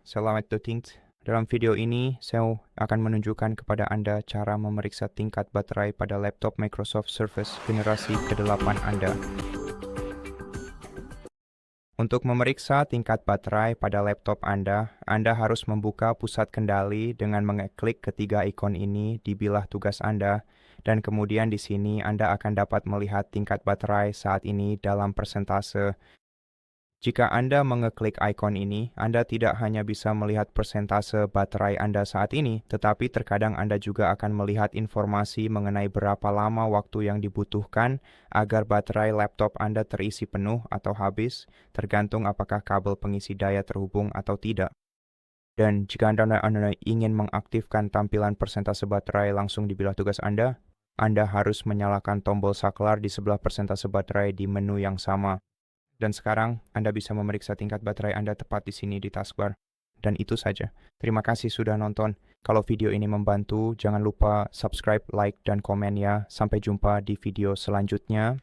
selamat datang. Dalam video ini, saya akan menunjukkan kepada Anda cara memeriksa tingkat baterai pada laptop Microsoft Surface generasi ke-8 Anda. Untuk memeriksa tingkat baterai pada laptop Anda harus membuka pusat kendali dengan mengeklik ketiga ikon ini di bilah tugas Anda, dan kemudian di sini Anda akan dapat melihat tingkat baterai saat ini dalam persentase. Jika Anda mengeklik ikon ini, Anda tidak hanya bisa melihat persentase baterai Anda saat ini, tetapi terkadang Anda juga akan melihat informasi mengenai berapa lama waktu yang dibutuhkan agar baterai laptop Anda terisi penuh atau habis, tergantung apakah kabel pengisi daya terhubung atau tidak. Dan jika Anda ingin mengaktifkan tampilan persentase baterai langsung di bilah tugas Anda harus menyalakan tombol saklar di sebelah persentase baterai di menu yang sama. Dan sekarang Anda bisa memeriksa tingkat baterai Anda tepat di sini di taskbar. Dan itu saja. Terima kasih sudah nonton. Kalau video ini membantu, jangan lupa subscribe, like, dan komen ya. Sampai jumpa di video selanjutnya.